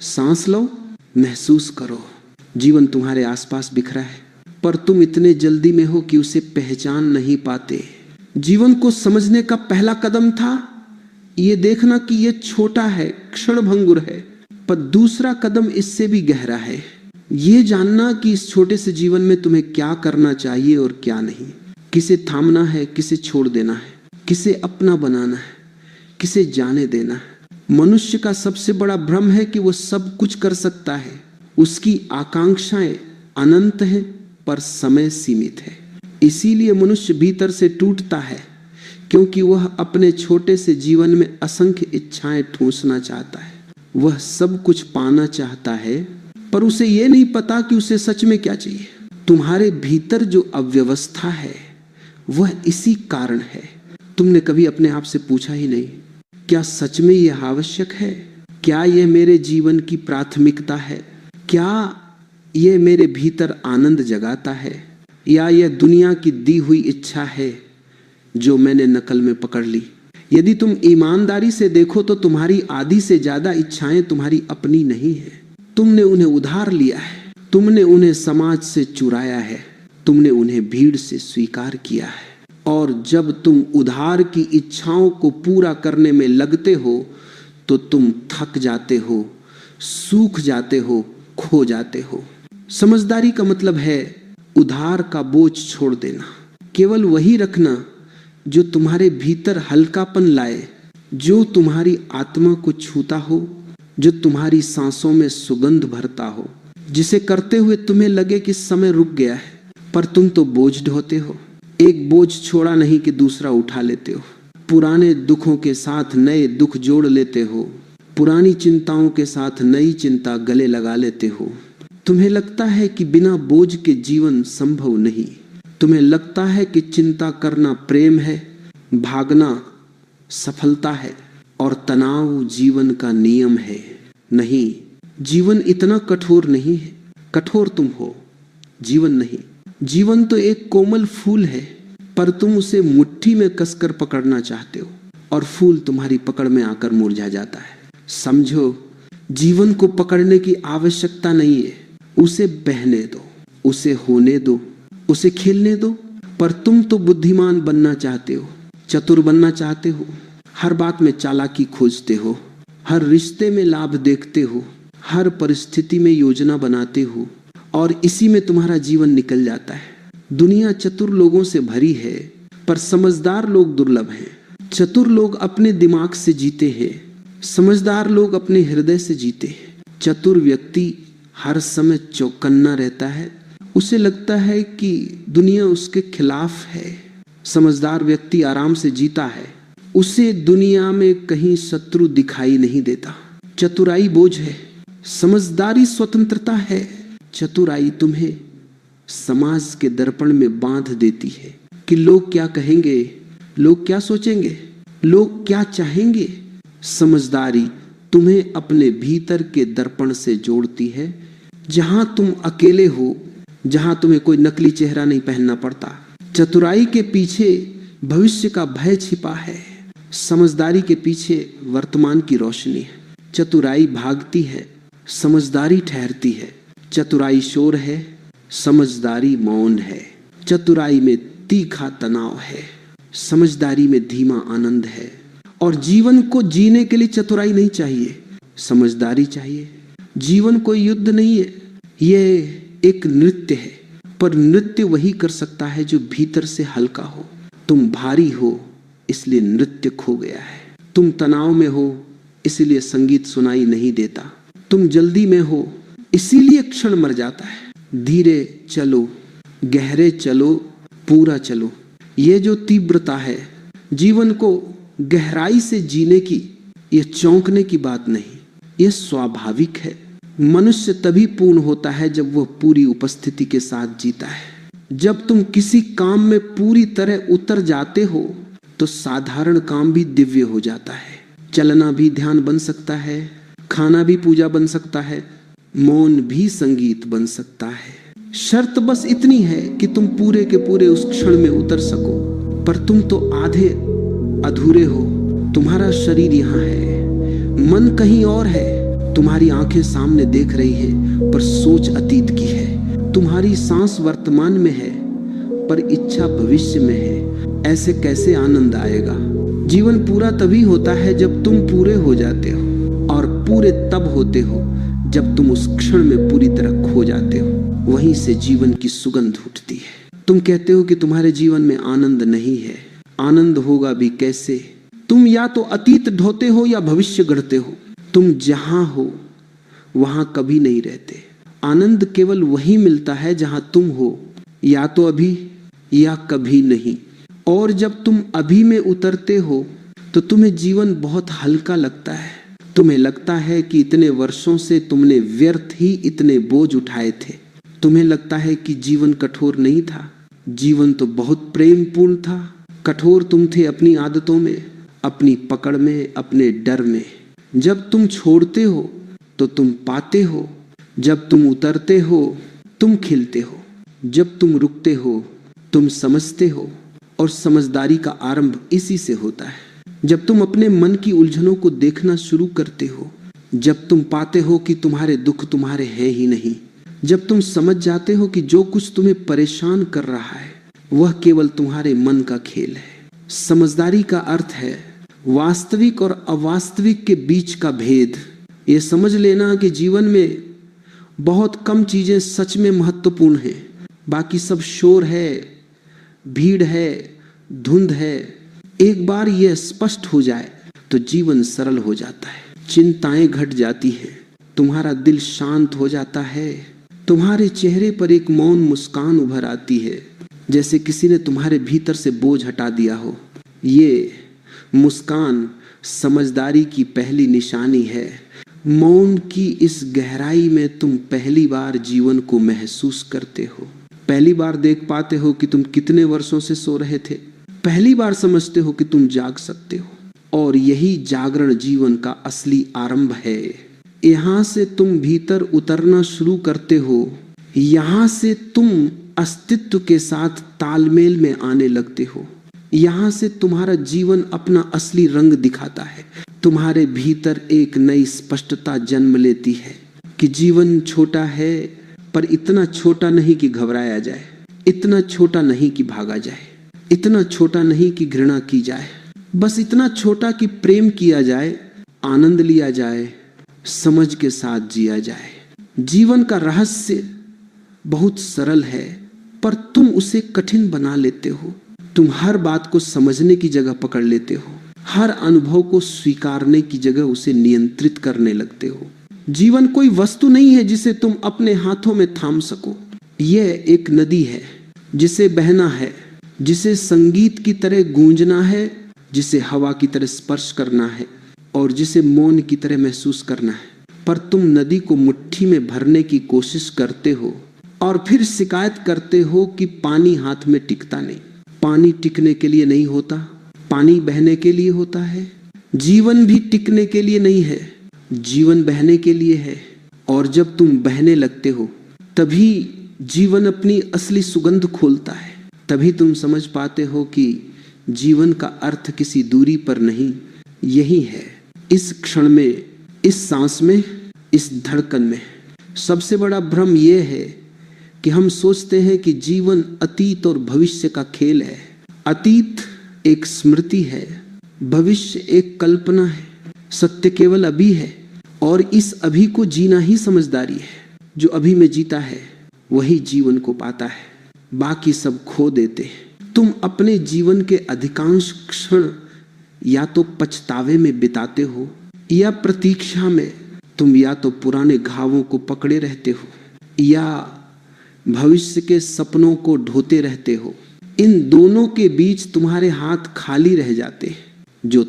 सांस लो, महसूस करो जीवन तुम्हारे आसपास बिखरा है, पर तुम इतने जल्दी में हो कि उसे पहचान नहीं पाते। जीवन को समझने का पहला कदम था ये देखना कि ये छोटा है, क्षणभंगुर है, पर दूसरा कदम इससे भी गहरा है, ये जानना कि इस छोटे से जीवन में तुम्हें क्या करना चाहिए और क्या नहीं, किसे थामना है, किसे छोड़ देना है, किसे अपना बनाना है, किसे जाने देना है। मनुष्य का सबसे बड़ा भ्रम है कि वो सब कुछ कर सकता है, उसकी आकांक्षाएं अनंत हैं पर समय सीमित है। इसीलिए मनुष्य भीतर से टूटता है, क्योंकि वह अपने छोटे से जीवन में असंख्य इच्छाएं ठूंसना चाहता है। वह सब कुछ पाना चाहता है, पर उसे यह नहीं पता कि उसे सच में क्या चाहिए। तुम्हारे भीतर जो अव्यवस्था है वह इसी कारण है। तुमने कभी अपने आप से पूछा ही नहीं, क्या सच में यह आवश्यक है? क्या यह मेरे जीवन की प्राथमिकता है? क्या यह मेरे भीतर आनंद जगाता है, या यह दुनिया की दी हुई इच्छा है जो मैंने नकल में पकड़ ली? यदि तुम ईमानदारी से देखो तो तुम्हारी आधी से ज्यादा इच्छाएं तुम्हारी अपनी नहीं है। तुमने उन्हें उधार लिया है, तुमने उन्हें समाज से चुराया है, तुमने उन्हें भीड़ से स्वीकार किया है। और जब तुम उधार की इच्छाओं को पूरा करने में लगते हो तो तुम थक जाते हो, सूख जाते हो, खो जाते हो। समझदारी का मतलब है उधार का बोझ छोड़ देना, केवल वही रखना जो तुम्हारे भीतर हल्कापन लाए, जो तुम्हारी आत्मा को छूता हो, जो तुम्हारी सांसों में सुगंध भरता हो, जिसे करते हुए तुम्हें लगे कि समय रुक गया है, पर तुम तो बोझ ढोते हो। एक बोझ छोड़ा नहीं कि दूसरा उठा लेते हो। पुराने दुखों के साथ नए दुख जोड़ लेते हो, पुरानी चिंताओं के साथ नई चिंता गले लगा लेते हो। तुम्हें लगता है कि बिना बोझ के जीवन संभव नहीं। तुम्हें लगता है कि चिंता करना प्रेम है, भागना सफलता है और तनाव जीवन का नियम है। नहीं, जीवन इतना कठोर नहीं है। कठोर तुम हो, जीवन नहीं। जीवन तो एक कोमल फूल है, पर तुम उसे मुट्ठी में कसकर पकड़ना चाहते हो और फूल तुम्हारी पकड़ में आकर मुरझा जाता है। समझो, जीवन को पकड़ने की आवश्यकता नहीं है। उसे बहने दो, उसे होने दो, उसे खेलने दो। पर तुम तो बुद्धिमान बनना चाहते हो, चतुर बनना चाहते हो, हर बात में चालाकी खोजते हो, हर रिश्ते में लाभ देखते हो, हर परिस्थिति में योजना बनाते हो, और इसी में तुम्हारा जीवन निकल जाता है। दुनिया चतुर लोगों से भरी है, पर समझदार लोग दुर्लभ हैं। चतुर लोग अपने दिमाग से जीते हैं, समझदार लोग अपने हृदय से जीते हैं। चतुर व्यक्ति हर समय चौकन्ना रहता है, उसे लगता है कि दुनिया उसके खिलाफ है। समझदार व्यक्ति आराम से जीता है, उसे दुनिया में कहीं शत्रु दिखाई नहीं देता। चतुराई बोझ है, समझदारी स्वतंत्रता है। चतुराई तुम्हें समाज के दर्पण में बांध देती है कि लोग क्या कहेंगे, लोग क्या सोचेंगे, लोग क्या चाहेंगे। समझदारी तुम्हें अपने भीतर के दर्पण से जोड़ती है, जहां तुम अकेले हो, जहां तुम्हें कोई नकली चेहरा नहीं पहनना पड़ता। चतुराई के पीछे भविष्य का भय छिपा है, समझदारी के पीछे वर्तमान की रोशनी है। चतुराई भागती है, समझदारी ठहरती है। चतुराई शोर है, समझदारी मौन है। चतुराई में तीखा तनाव है, समझदारी में धीमा आनंद है। और जीवन को जीने के लिए चतुराई नहीं चाहिए, समझदारी चाहिए। जीवन कोई युद्ध नहीं है, यह एक नृत्य है, पर नृत्य वही कर सकता है जो भीतर से हल्का हो। तुम भारी हो, इसलिए नृत्य खो गया है। तुम तनाव में हो, इसलिए संगीत सुनाई नहीं देता। तुम जल्दी में हो, इसीलिए क्षण मर जाता है। धीरे चलो, गहरे चलो, पूरा चलो। ये जो तीव्रता है, जीवन को गहराई से जीने की, ये चौंकने की बात नहीं, ये स्वाभाविक है। मनुष्य तभी पूर्ण होता है जब वह पूरी उपस्थिति के साथ जीता है। जब तुम किसी काम में पूरी तरह उतर जाते हो तो साधारण काम भी दिव्य हो जाता है। चलना भी ध्यान बन सकता है, खाना भी पूजा बन सकता है, मौन भी संगीत बन सकता है। शर्त बस इतनी है कि तुम पूरे के पूरे उस क्षण में उतर सको। पर तुम तो आधे अधूरे हो। तुम्हारा शरीर यहाँ है, मन कहीं और है, तुम्हारी आंखें सामने देख रही हैं पर सोच अतीत की है। तुम्हारी सांस वर्तमान में है पर इच्छा भविष्य में है। ऐसे कैसे आनंद आएगा? जीवन पूरा तभी होता है जब तुम पूरे हो जाते हो, और पूरे तब होते हो जब तुम उस क्षण में पूरी तरह खो जाते हो। वहीं से जीवन की सुगंध उठती है। तुम कहते हो कि तुम्हारे जीवन में आनंद नहीं है। आनंद होगा भी कैसे? तुम या तो अतीत ढोते हो या भविष्य गढ़ते हो। तुम जहां हो वहां कभी नहीं रहते। आनंद केवल वहीं मिलता है जहां तुम हो, या तो अभी या कभी नहीं। और जब तुम अभी में उतरते हो तो तुम्हें जीवन बहुत हल्का लगता है। तुम्हें लगता है कि इतने वर्षों से तुमने व्यर्थ ही इतने बोझ उठाए थे। तुम्हें लगता है कि जीवन कठोर नहीं था। जीवन तो बहुत प्रेमपूर्ण था। कठोर तुम थे अपनी आदतों में, अपनी पकड़ में, अपने डर में। जब तुम छोड़ते हो तो तुम पाते हो। जब तुम उतरते हो तुम खिलते हो। जब तुम रुकते हो तुम समझते हो। और समझदारी का आरंभ इसी से होता है। जब तुम अपने मन की उलझनों को देखना शुरू करते हो, जब तुम पाते हो कि तुम्हारे दुख तुम्हारे हैं ही नहीं, जब तुम समझ जाते हो कि जो कुछ तुम्हें परेशान कर रहा है वह केवल तुम्हारे मन का खेल है। समझदारी का अर्थ है वास्तविक और अवास्तविक के बीच का भेद। ये समझ लेना कि जीवन में बहुत कम चीजें सच में महत्वपूर्ण हैं। बाकी सब शोर है, भीड़ है, धुंध है। एक बार यह स्पष्ट हो जाए तो जीवन सरल हो जाता है। चिंताएं घट जाती हैं। तुम्हारा दिल शांत हो जाता है। तुम्हारे चेहरे पर एक मौन मुस्कान उभर आती है, जैसे किसी ने तुम्हारे भीतर से बोझ हटा दिया हो। ये मुस्कान समझदारी की पहली निशानी है। मौन की इस गहराई में तुम पहली बार जीवन को महसूस करते हो। पहली बार देख पाते हो कि तुम कितने वर्षों से सो रहे थे। पहली बार समझते हो कि तुम जाग सकते हो। और यही जागरण जीवन का असली आरंभ है। यहां से तुम भीतर उतरना शुरू करते हो। यहां से तुम अस्तित्व के साथ तालमेल में आने लगते हो। यहां से तुम्हारा जीवन अपना असली रंग दिखाता है। तुम्हारे भीतर एक नई स्पष्टता जन्म लेती है कि जीवन छोटा है, पर इतना छोटा नहीं कि घबराया जाए, इतना छोटा नहीं कि भागा जाए, इतना छोटा नहीं कि घृणा की जाए। बस इतना छोटा कि प्रेम किया जाए, आनंद लिया जाए, समझ के साथ जिया जाए। जीवन का रहस्य बहुत सरल है, पर तुम उसे कठिन बना लेते हो। तुम हर बात को समझने की जगह पकड़ लेते हो। हर अनुभव को स्वीकारने की जगह उसे नियंत्रित करने लगते हो। जीवन कोई वस्तु नहीं है जिसे तुम अपने हाथों में थाम सको। यह एक नदी है जिसे बहना है, जिसे संगीत की तरह गूंजना है, जिसे हवा की तरह स्पर्श करना है और जिसे मौन की तरह महसूस करना है। पर तुम नदी को मुट्ठी में भरने की कोशिश करते हो और फिर शिकायत करते हो कि पानी हाथ में टिकता नहीं। पानी टिकने के लिए नहीं होता, पानी बहने के लिए होता है। जीवन भी टिकने के लिए नहीं है, जीवन बहने के लिए है। और जब तुम बहने लगते हो तभी जीवन अपनी असली सुगंध खोलता है। तभी तुम समझ पाते हो कि जीवन का अर्थ किसी दूरी पर नहीं, यही है, इस क्षण में, इस सांस में, इस धड़कन में। सबसे बड़ा भ्रम यह है कि हम सोचते हैं कि जीवन अतीत और भविष्य का खेल है। अतीत एक स्मृति है, भविष्य एक कल्पना है। सत्य केवल अभी है और इस अभी को जीना ही समझदारी है। जो अभी में जीता है वही जीवन को पाता है, बाकी सब खो देते हैं। तुम अपने जीवन के अधिकांश क्षण या तो पछतावे में बिताते हो या प्रतीक्षा में। तुम या तो पुराने घावों को पकड़े रहते हो या भविष्य के सपनों को ढोते रहते हो। इन दोनों के बीच तुम्हारे हाथ खाली रह जाते हैं। जो